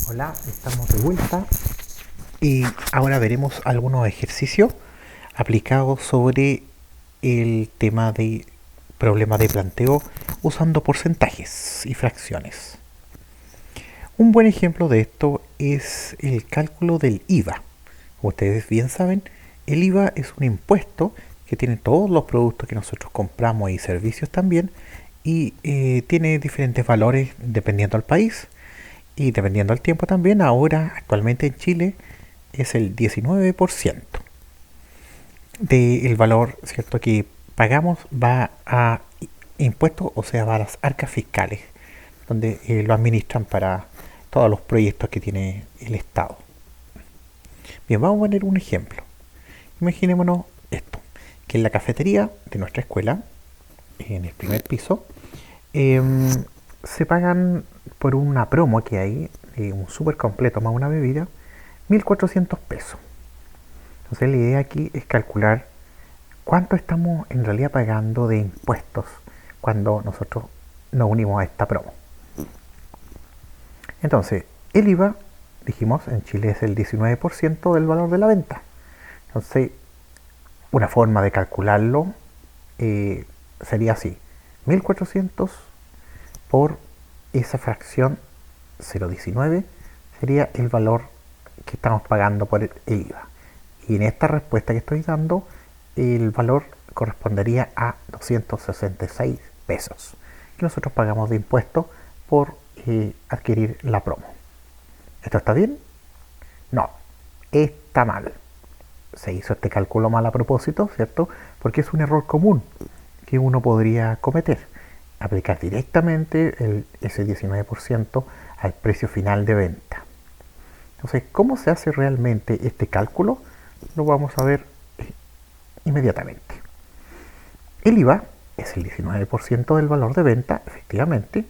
Hola, estamos de vuelta y ahora veremos algunos ejercicios aplicados sobre el tema de problemas de planteo usando porcentajes y fracciones. Un buen ejemplo de esto es el cálculo del IVA. Como ustedes bien saben, el IVA es un impuesto que tiene todos los productos que nosotros compramos y servicios también y tiene diferentes valores dependiendo del país. Y dependiendo del tiempo también, ahora actualmente en Chile es el 19% del valor, ¿cierto?, que pagamos va a impuestos, o sea, va a las arcas fiscales, donde lo administran para todos los proyectos que tiene el Estado. Bien, vamos a poner un ejemplo. Imaginémonos esto, que en la cafetería de nuestra escuela, en el primer piso, em, se pagan por una promo que hay, un súper completo más una bebida, 1.400 pesos. Entonces la idea aquí es calcular cuánto estamos en realidad pagando de impuestos cuando nosotros nos unimos a esta promo. Entonces, el IVA, dijimos, en Chile es el 19% del valor de la venta. Entonces, una forma de calcularlo sería así: 1.400 por esa fracción 0,19 sería el valor que estamos pagando por el IVA. Y en esta respuesta que estoy dando, el valor correspondería a 266 pesos que nosotros pagamos de impuestos por adquirir la promo. ¿Esto está bien? No, está mal. Se hizo este cálculo mal a propósito, ¿cierto? Porque es un error común que uno podría cometer: aplicar directamente ese 19% al precio final de venta. Entonces, ¿cómo se hace realmente este cálculo? Lo vamos a ver inmediatamente. El IVA es el 19% del valor de venta, efectivamente.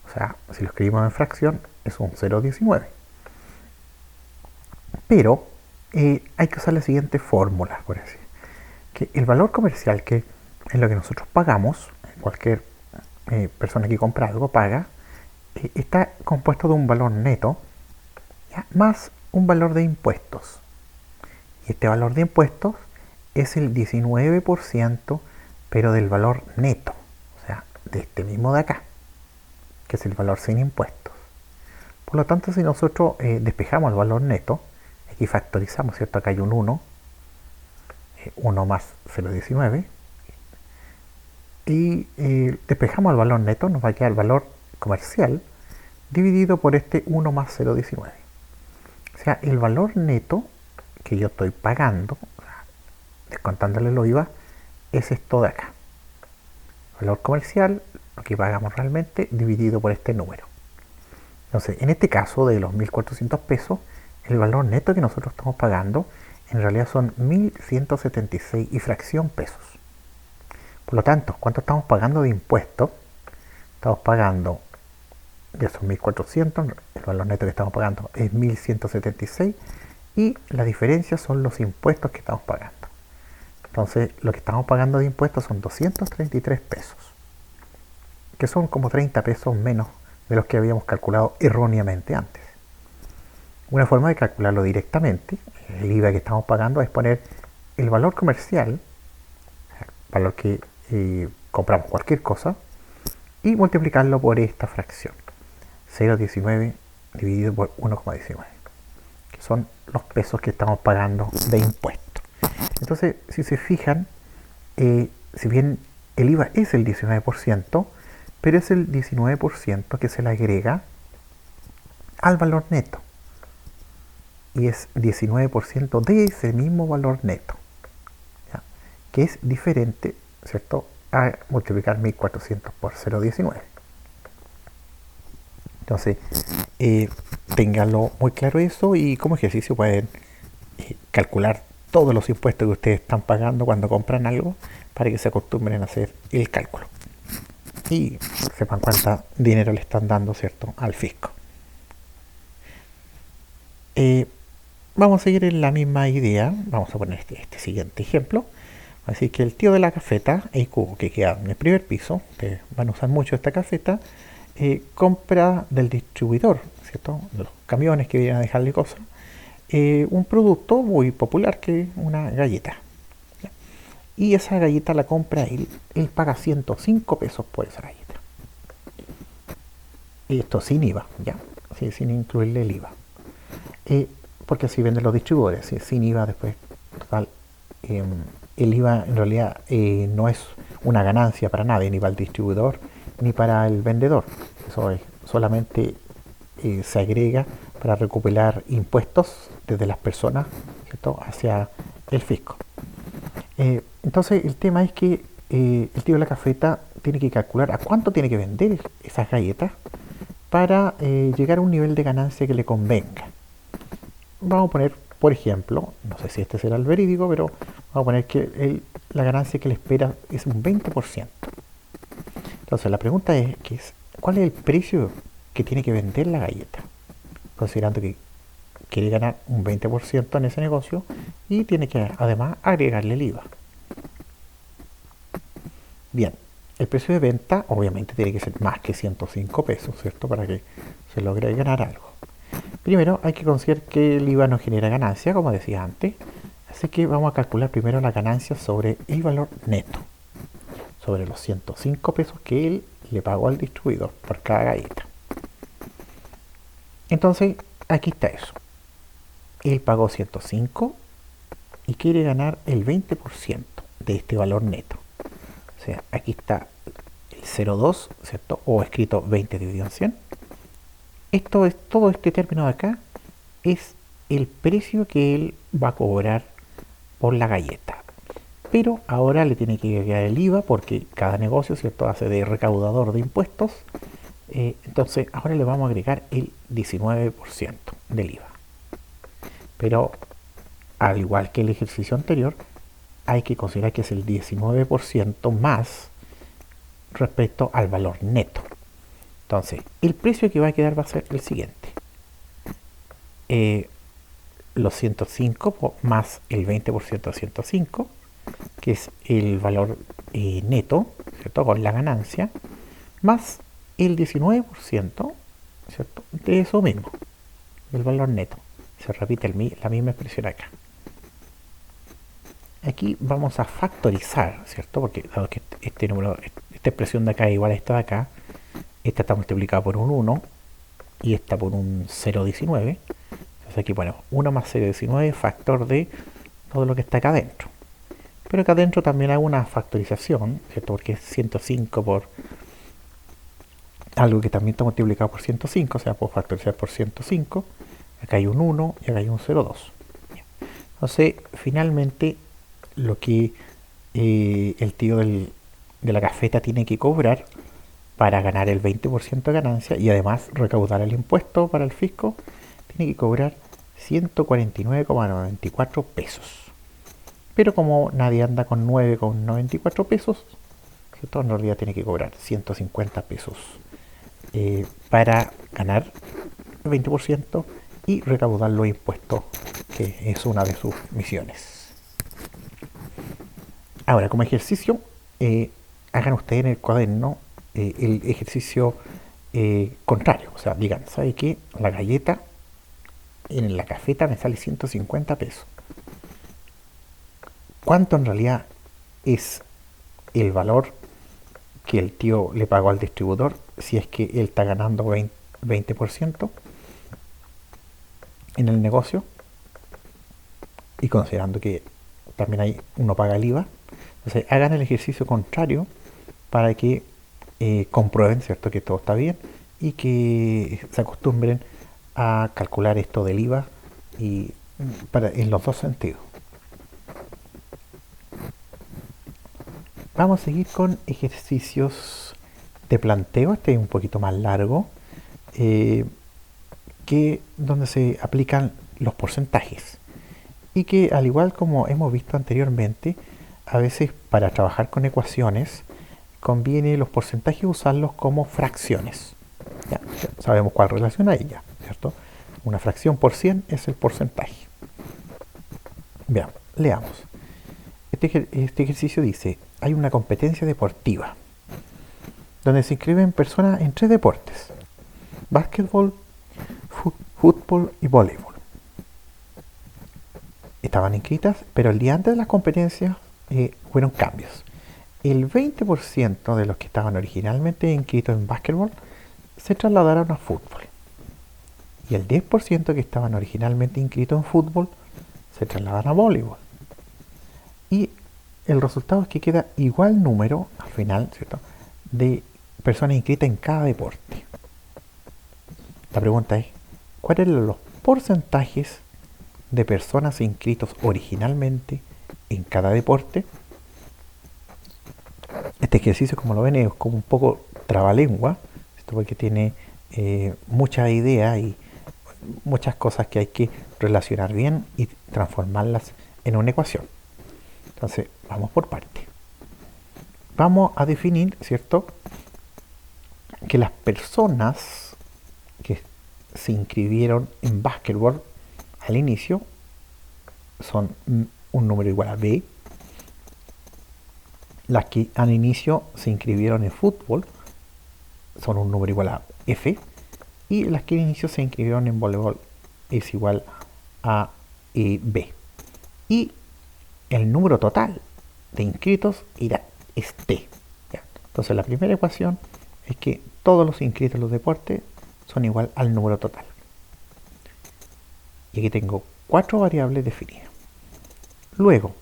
O sea, si lo escribimos en fracción, es un 0,19. Pero hay que usar la siguiente fórmula, por decir, que el valor comercial, que es lo que nosotros pagamos, cualquier persona que compra algo paga, está compuesto de un valor neto, ¿ya?, más un valor de impuestos. Y este valor de impuestos es el 19%, pero del valor neto, o sea, de este mismo de acá, que es el valor sin impuestos. Por lo tanto, si nosotros despejamos el valor neto, aquí factorizamos, ¿cierto? Acá hay un 1, 1 más 0,19, y despejamos el valor neto, nos va a quedar el valor comercial dividido por este 1 más 0,19. O sea, el valor neto que yo estoy pagando, descontándole lo IVA, es esto de acá. Valor comercial, lo que pagamos realmente, dividido por este número. Entonces, en este caso de los 1.400 pesos, el valor neto que nosotros estamos pagando en realidad son 1.176 y fracción pesos. Por lo tanto, ¿cuánto estamos pagando de impuestos? Estamos pagando de esos 1.400, el valor neto que estamos pagando es 1.176 y la diferencia son los impuestos que estamos pagando. Entonces, lo que estamos pagando de impuestos son 233 pesos, que son como 30 pesos menos de los que habíamos calculado erróneamente antes. Una forma de calcularlo directamente, el IVA que estamos pagando, es poner el valor comercial, valor que compramos cualquier cosa, y multiplicarlo por esta fracción, 0,19 dividido por 1,19, que son los pesos que estamos pagando de impuestos. Entonces, si se fijan, si bien el IVA es el 19%, pero es el 19% que se le agrega al valor neto. Y es 19% de ese mismo valor neto, ¿ya?, que es diferente, ¿cierto?, a multiplicar 1.400 por 0,19. Entonces, ténganlo muy claro eso, y como ejercicio pueden calcular todos los impuestos que ustedes están pagando cuando compran algo, para que se acostumbren a hacer el cálculo y sepan cuánto dinero le están dando, ¿cierto?, al fisco. Vamos a seguir en la misma idea. Vamos a poner este siguiente ejemplo. Así que el tío de la cafeta, el cubo que queda en el primer piso, ustedes van a usar mucho esta cafeta, compra del distribuidor, ¿cierto? De los camiones que vienen a dejarle cosas, un producto muy popular que es una galleta. ¿Ya? Y esa galleta la compra él paga 105 pesos por esa galleta. Y esto sin IVA, ¿ya? Sí, sin incluirle el IVA. Porque así venden los distribuidores, ¿sí? Sin IVA después, total. El IVA en realidad no es una ganancia para nadie, ni para el distribuidor, ni para el vendedor. Eso es solamente se agrega para recuperar impuestos desde las personas, ¿cierto?, hacia el fisco. Entonces el tema es que el tío de la cafeta tiene que calcular a cuánto tiene que vender esas galletas para llegar a un nivel de ganancia que le convenga. Vamos a poner, por ejemplo, no sé si este será el verídico, pero vamos a poner que la ganancia que le espera es un 20%. Entonces la pregunta es, ¿cuál es el precio que tiene que vender la galleta? Considerando que quiere ganar un 20% en ese negocio y tiene que además agregarle el IVA. Bien, el precio de venta obviamente tiene que ser más que 105 pesos, ¿cierto? Para que se logre ganar algo. Primero hay que considerar que el IVA no genera ganancia, como decía antes, así que vamos a calcular primero la ganancia sobre el valor neto, sobre los 105 pesos que él le pagó al distribuidor por cada galleta. Entonces, aquí está eso. Él pagó 105 y quiere ganar el 20% de este valor neto. O sea, aquí está el 0,2, ¿cierto? O escrito 20 dividido en 100. Todo este término de acá es el precio que él va a cobrar por la galleta. Pero ahora le tiene que agregar el IVA porque cada negocio, ¿cierto?, hace de recaudador de impuestos. Entonces ahora le vamos a agregar el 19% del IVA. Pero al igual que el ejercicio anterior, hay que considerar que es el 19% más respecto al valor neto. Entonces, el precio que va a quedar va a ser el siguiente. Los 105 más el 20% de 105, que es el valor neto, ¿cierto?, con la ganancia, más el 19%, ¿cierto?, de eso mismo, del valor neto. Se repite la misma expresión acá. Aquí vamos a factorizar, ¿cierto? Porque dado que esta expresión de acá es igual a esta de acá, esta está multiplicada por un 1 y esta por un 0,19. Entonces aquí ponemos 1 más 0,19 factor de todo lo que está acá adentro. Pero acá adentro también hago una factorización, ¿cierto? Porque es 105 por algo que también está multiplicado por 105, o sea, puedo factorizar por 105. Acá hay un 1 y acá hay un 0,2. Entonces, finalmente, lo que el tío de la cafeta tiene que cobrar para ganar el 20% de ganancia y además recaudar el impuesto para el fisco, tiene que cobrar 149,94 pesos. Pero como nadie anda con 9,94 pesos, ¿cierto?, en realidad tiene que cobrar 150 pesos para ganar el 20% y recaudar los impuestos, que es una de sus misiones. Ahora, como ejercicio, hagan ustedes en el cuaderno el ejercicio contrario. O sea, digan, ¿sabe qué? La galleta en la cafeta me sale 150 pesos. ¿Cuánto en realidad es el valor que el tío le pagó al distribuidor si es que él está ganando 20% en el negocio? Y considerando que también ahí uno paga el IVA. Entonces hagan el ejercicio contrario para que comprueben, ¿cierto?, que todo está bien y que se acostumbren a calcular esto del IVA y en los dos sentidos. Vamos a seguir con ejercicios de planteo. Este es un poquito más largo, donde se aplican los porcentajes y que, al igual como hemos visto anteriormente, a veces para trabajar con ecuaciones conviene los porcentajes usarlos como fracciones. Ya sabemos cuál relación hay ya, ¿cierto? Una fracción por 100 es el porcentaje. Veamos, leamos. Este ejercicio dice, hay una competencia deportiva donde se inscriben personas en 3 deportes: básquetbol, fútbol y voleibol. Estaban inscritas, pero el día antes de las competencias fueron cambios. El 20% de los que estaban originalmente inscritos en básquetbol se trasladaron a fútbol. Y el 10% que estaban originalmente inscritos en fútbol se trasladaron a voleibol. Y el resultado es que queda igual número, al final, ¿cierto?, de personas inscritas en cada deporte. La pregunta es, ¿cuáles eran los porcentajes de personas inscritos originalmente en cada deporte? Este ejercicio, como lo ven, es como un poco trabalengua, ¿cierto?, porque tiene muchas ideas y muchas cosas que hay que relacionar bien y transformarlas en una ecuación. Entonces, vamos por parte. Vamos a definir, ¿cierto?, que las personas que se inscribieron en básquetbol al inicio son un número igual a B. Las que al inicio se inscribieron en fútbol son un número igual a F. Y las que al inicio se inscribieron en voleibol es igual a B. Y el número total de inscritos es T. ¿Ya? Entonces la primera ecuación es que todos los inscritos en los deportes son igual al número total. Y aquí tengo 4 variables definidas. Luego,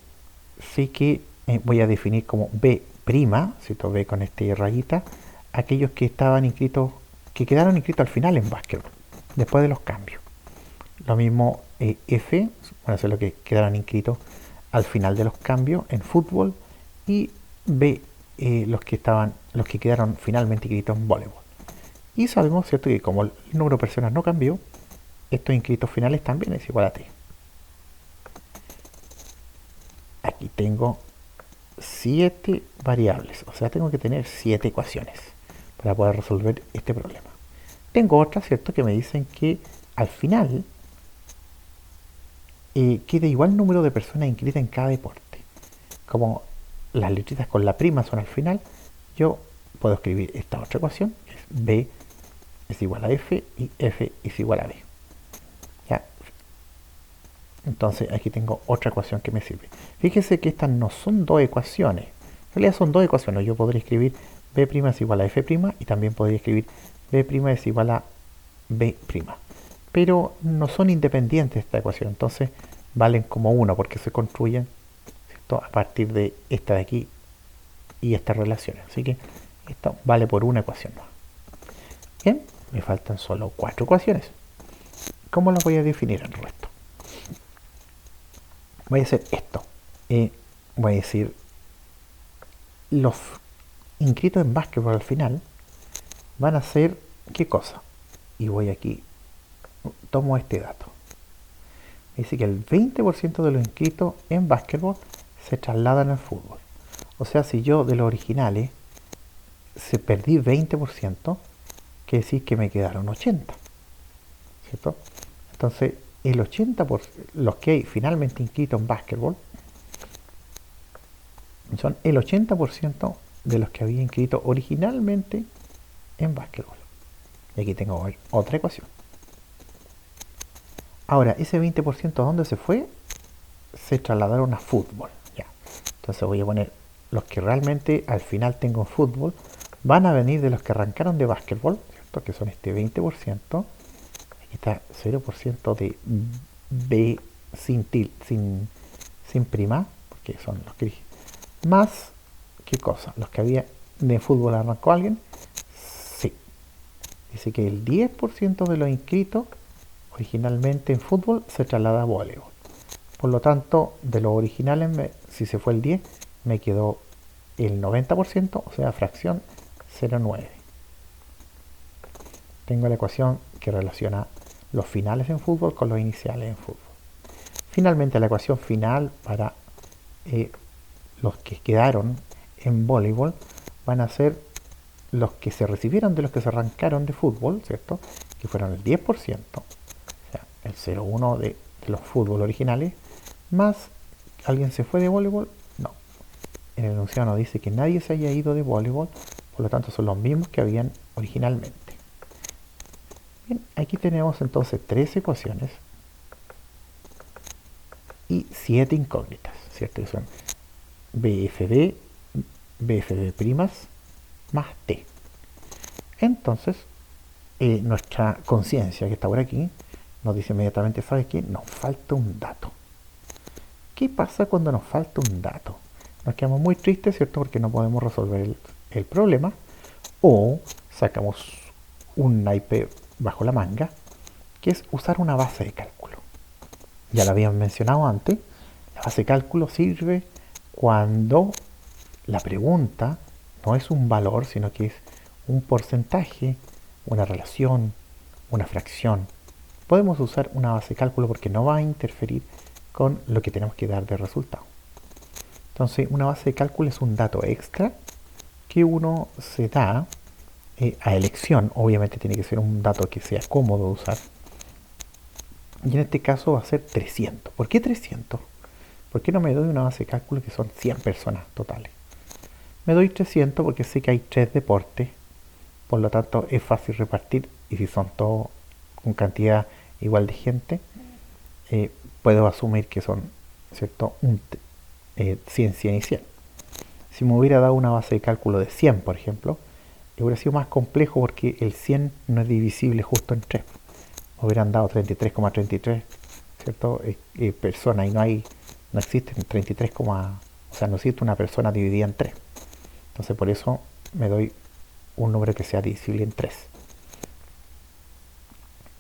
sí que voy a definir como B', ¿cierto?, B con este rayita, aquellos que estaban inscritos, que quedaron inscritos al final en básquetbol, después de los cambios. Lo mismo F, bueno, eso es lo que quedaron inscritos al final de los cambios en fútbol, y B, los que quedaron finalmente inscritos en voleibol. Y sabemos, ¿cierto?, que como el número de personas no cambió, estos inscritos finales también es igual a T. Aquí tengo 7 variables, o sea, tengo que tener 7 ecuaciones para poder resolver este problema. Tengo otras, ¿cierto?, que me dicen que al final queda igual número de personas inscritas en cada deporte. Como las letritas con la prima son al final, yo puedo escribir esta otra ecuación, que es B es igual a F y F es igual a B. ¿Ya? Entonces aquí tengo otra ecuación que me sirve. Fíjese que estas no son dos ecuaciones. En realidad son dos ecuaciones. Yo podría escribir B' es igual a F' y también podría escribir B' es igual a B'. Pero no son independientes esta ecuación. Entonces valen como uno porque se construyen, ¿cierto?, a partir de esta de aquí y estas relaciones. Así que esto vale por una ecuación más. Bien, me faltan solo 4 ecuaciones. ¿Cómo las voy a definir el resto? Voy a hacer esto. Voy a decir los inscritos en básquetbol al final van a ser ¿qué cosa? Y voy aquí, tomo este dato. Dice que el 20% de los inscritos en básquetbol se trasladan al fútbol. O sea, si yo de los originales se perdí 20%, quiere decir que me quedaron 80, ¿cierto? Entonces, el 80%, los que hay finalmente inscritos en básquetbol, son el 80% de los que había inscrito originalmente en básquetbol. Y aquí tengo otra ecuación. Ahora, ese 20%, ¿dónde se fue? Se trasladaron a fútbol. Ya. Entonces voy a poner los que realmente al final tengo en fútbol, van a venir de los que arrancaron de básquetbol, ¿cierto?, que son este 20%. Aquí está 0% de B sin prima, porque son los que dije. Más, ¿qué cosa? Los que había de fútbol arrancó alguien. Sí. Dice que el 10% de los inscritos originalmente en fútbol se traslada a voleibol. Por lo tanto, de los originales, si se fue el 10, me quedó el 90%, o sea, fracción 0,9. Tengo la ecuación que relaciona los finales en fútbol con los iniciales en fútbol. Finalmente, la ecuación final para los que quedaron en voleibol van a ser los que se recibieron de los que se arrancaron de fútbol, ¿cierto?, que fueron el 10%, o sea, el 0,1 de los fútbol originales, más alguien se fue de voleibol. No, en el enunciado nos dice que nadie se haya ido de voleibol, Por lo tanto, son los mismos que habían originalmente. Bien, aquí tenemos entonces 3 ecuaciones y 7 incógnitas, ¿cierto? Que son BFB, BFB' más T. Entonces, nuestra conciencia que está por aquí nos dice inmediatamente, ¿sabes qué? Nos falta un dato. ¿Qué pasa cuando nos falta un dato? Nos quedamos muy tristes, ¿cierto? Porque no podemos resolver el problema, o sacamos un naipe bajo la manga, que es usar una base de cálculo. Ya lo habíamos mencionado antes, la base de cálculo sirve cuando la pregunta no es un valor, sino que es un porcentaje, una relación, una fracción. Podemos usar una base de cálculo porque no va a interferir con lo que tenemos que dar de resultado. Entonces, una base de cálculo es un dato extra que uno se da a elección. Obviamente tiene que ser un dato que sea cómodo de usar. Y en este caso va a ser 300. ¿Por qué 300? ¿Por qué no me doy una base de cálculo que son 100 personas totales? Me doy 300 porque sé que hay 3 deportes, por lo tanto es fácil repartir, y si son todos con cantidad igual de gente, puedo asumir que son, ¿cierto? 100, 100 y 100. Si me hubiera dado una base de cálculo de 100, por ejemplo, hubiera sido más complejo porque el 100 no es divisible justo en 3. Me hubieran dado 33,33, ¿cierto? Personas, y no existen 33, o sea, no existe una persona dividida en 3. Entonces por eso me doy un número que sea divisible en 3.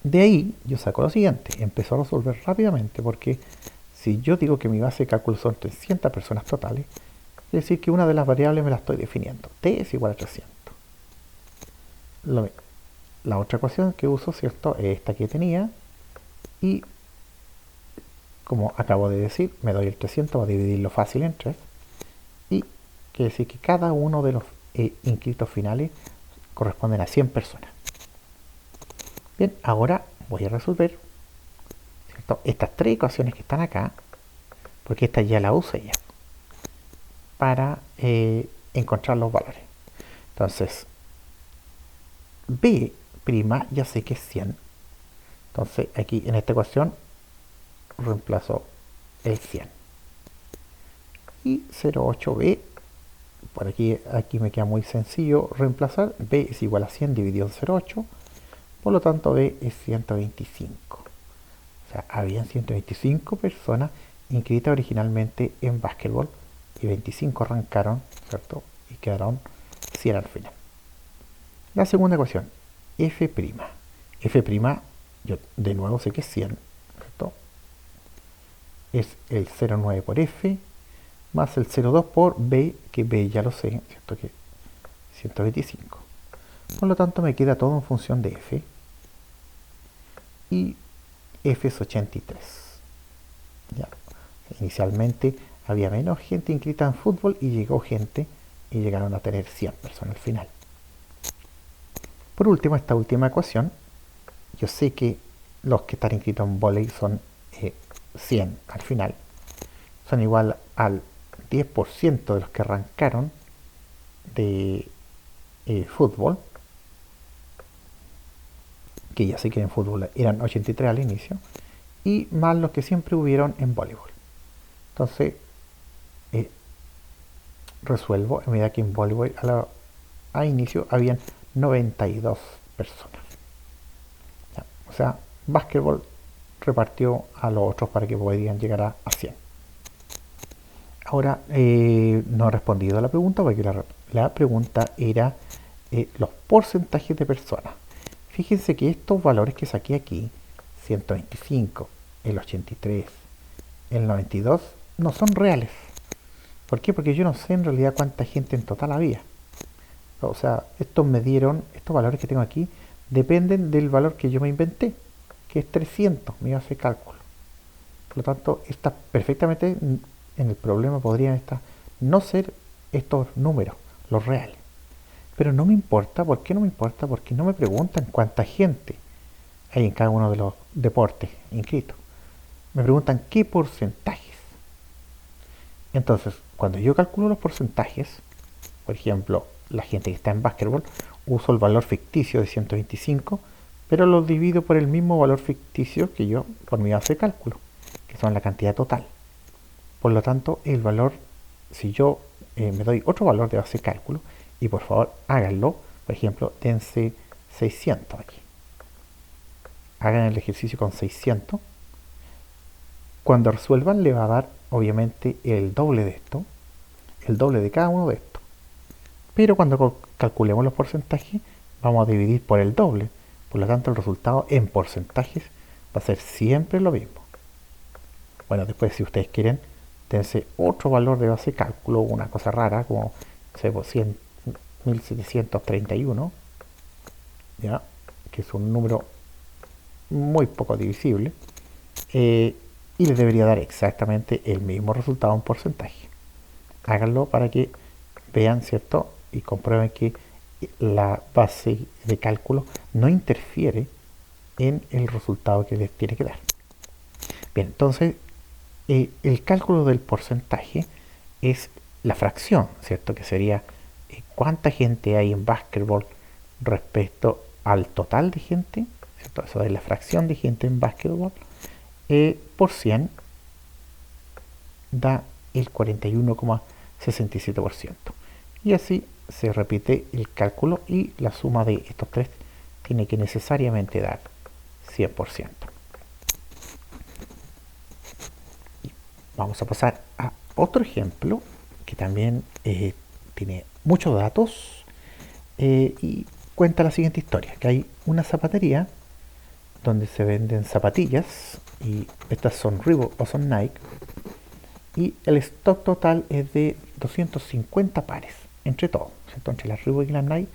De ahí yo saco lo siguiente, empezó a resolver rápidamente, porque si yo digo que mi base de cálculo son 300 personas totales, es decir que una de las variables me la estoy definiendo, t es igual a 300. La otra ecuación que uso, ¿cierto?, es esta que tenía, y como acabo de decir, me doy el 300, va a dividirlo fácil en 3, y quiere decir que cada uno de los inscritos finales corresponden a 100 personas. Bien, ahora voy a resolver, ¿cierto?, estas 3 ecuaciones que están acá, porque esta ya la usé ya, para encontrar los valores. Entonces, B' ya sé que es 100. Entonces, aquí en esta ecuación reemplazo el 100. Y 0,8b, por aquí me queda muy sencillo reemplazar. B es igual a 100 dividido en 0,8. Por lo tanto, B es 125. O sea, habían 125 personas inscritas originalmente en básquetbol y 25 arrancaron, ¿cierto? Y quedaron 100 al final. La segunda ecuación, F'. F', yo de nuevo sé que es 100, ¿cierto? Es el 0,9 por F más el 0,2 por B, que B ya lo sé, ¿cierto? Que 125. Por lo tanto, me queda todo en función de F. Y F es 83. Ya. Inicialmente había menos gente inscrita en fútbol y llegó gente y llegaron a tener 100 personas al final. Por último, esta última ecuación, yo sé que los que están inscritos en vóley son 100 al final. Son igual al 10% de los que arrancaron de fútbol, que ya sé que en fútbol eran 83 al inicio, y más los que siempre hubieron en voleibol. Entonces, resuelvo, en medida que en voleibol a inicio habían 92 personas. Ya, o sea, básquetbol repartió a los otros para que podían llegar a 100. Ahora, no he respondido a la pregunta, porque la pregunta era los porcentajes de personas. Fíjense que estos valores que saqué aquí, 125, el 83, el 92, no son reales. ¿Por qué? Porque yo no sé en realidad cuánta gente en total había. O sea, estos valores que tengo aquí, dependen del valor que yo me inventé, que es 300, mi base de cálculo. Por lo tanto, está perfectamente en el problema, podrían no ser estos números, los reales. Pero no me importa. ¿Por qué no me importa? Porque no me preguntan cuánta gente hay en cada uno de los deportes inscritos. Me preguntan qué porcentajes. Entonces, cuando yo calculo los porcentajes, por ejemplo, la gente que está en básquetbol, uso el valor ficticio de 125, pero lo divido por el mismo valor ficticio que yo por mi base de cálculo, que son la cantidad total. Por lo tanto, el valor, si yo me doy otro valor de base de cálculo, y por favor háganlo, por ejemplo, dense 600 aquí. Hagan el ejercicio con 600. Cuando resuelvan le va a dar obviamente el doble de esto, el doble de cada uno de estos. Pero cuando calculemos los porcentajes vamos a dividir por el doble. Por lo tanto el resultado en porcentajes va a ser siempre lo mismo. Bueno, después si ustedes quieren, dense otro valor de base de cálculo, una cosa rara como 100, 1731, ¿ya? Que es un número muy poco divisible. Y les debería dar exactamente el mismo resultado en porcentaje. Háganlo para que vean, ¿cierto? Y comprueben que la base de cálculo no interfiere en el resultado que les tiene que dar. Bien, entonces el cálculo del porcentaje es la fracción, ¿cierto? Que sería cuánta gente hay en básquetbol respecto al total de gente, ¿cierto? Eso es la fracción de gente en básquetbol por 100 da el 41,67%. Y así se repite el cálculo y la suma de estos tres tiene que necesariamente dar 100%. Y vamos a pasar a otro ejemplo que también tiene muchos datos y cuenta la siguiente historia, que hay una zapatería donde se venden zapatillas y estas son Reebok o son Nike y el stock total es de 250 pares entre todos, ¿cierto? Entre las Reebok y las Nike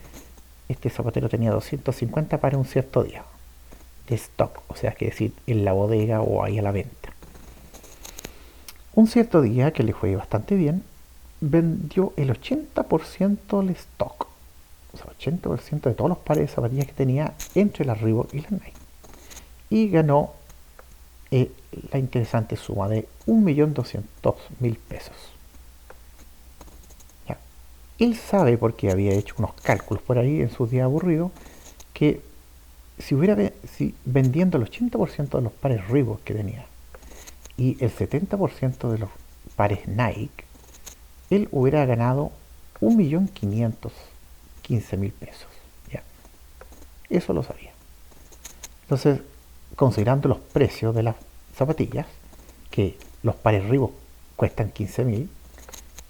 este zapatero tenía 250 pares un cierto día de stock, o sea, que decir en la bodega o ahí a la venta. Un cierto día que le fue bastante bien, vendió el 80% del stock, o sea, 80% de todos los pares de zapatillas que tenía entre las Reebok y las Nike. Y ganó la interesante suma de 1.200.000 pesos. Ya. Él sabe, porque había hecho unos cálculos por ahí en sus días aburridos, que si vendiendo el 80% de los pares Reebok que tenía y el 70% de los pares Nike, él hubiera ganado 1.515.000 pesos. Ya. Eso lo sabía. Entonces, considerando los precios de las zapatillas, que los pares Reebok cuestan 15.000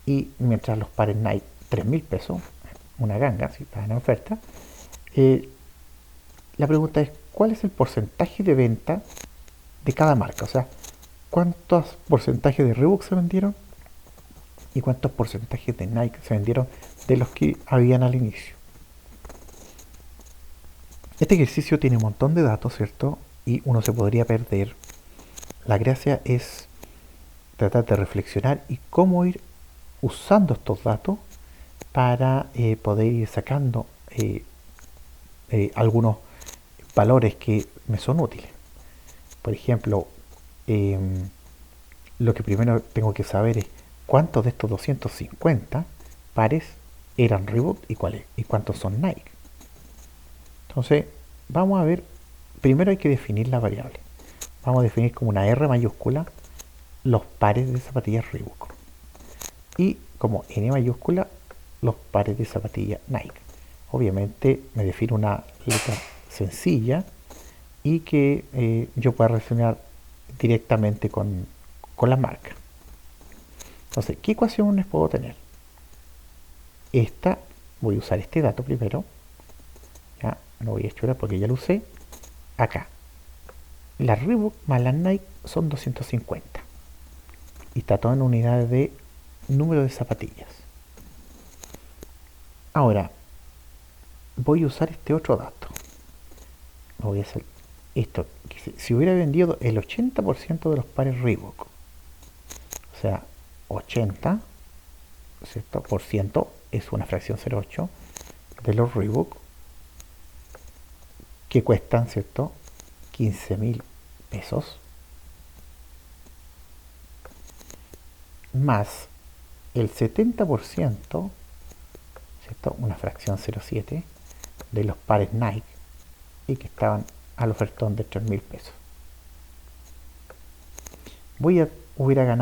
y mientras los pares Nike 3.000 pesos, una ganga, si están en oferta, la pregunta es, ¿cuál es el porcentaje de venta de cada marca? O sea, ¿cuántos porcentajes de Reebok se vendieron y cuántos porcentajes de Nike se vendieron de los que habían al inicio? Este ejercicio tiene un montón de datos, ¿cierto? Y uno se podría perder. La gracia es tratar de reflexionar y cómo ir usando estos datos para poder ir sacando algunos valores que me son útiles. Por ejemplo, lo que primero tengo que saber es cuántos de estos 250 pares eran Reebok y cuántos son Nike. Entonces, vamos a ver, primero hay que definir la variable. Vamos a definir como una R mayúscula los pares de zapatillas Reebok. Y como N mayúscula los pares de zapatillas Nike. Obviamente me defino una letra sencilla y que yo pueda relacionar directamente con la marca. Entonces, ¿qué ecuaciones puedo tener? Esta, voy a usar este dato primero. Ya, no voy a churar porque ya lo usé. Acá, las Reebok más las Nike son 250. Y está todo en unidades de número de zapatillas. Ahora, voy a usar este otro dato. Voy a hacer esto. Si hubiera vendido el 80% de los pares Reebok, o sea, 80, ¿cierto? Por ciento es una fracción 0,8 de los Reebok que cuestan, ¿cierto? 15.000 pesos más el 70%, ¿cierto? Una fracción 0,7 de los pares Nike y que estaban al ofertón de 3.000 pesos. Hubiera ganado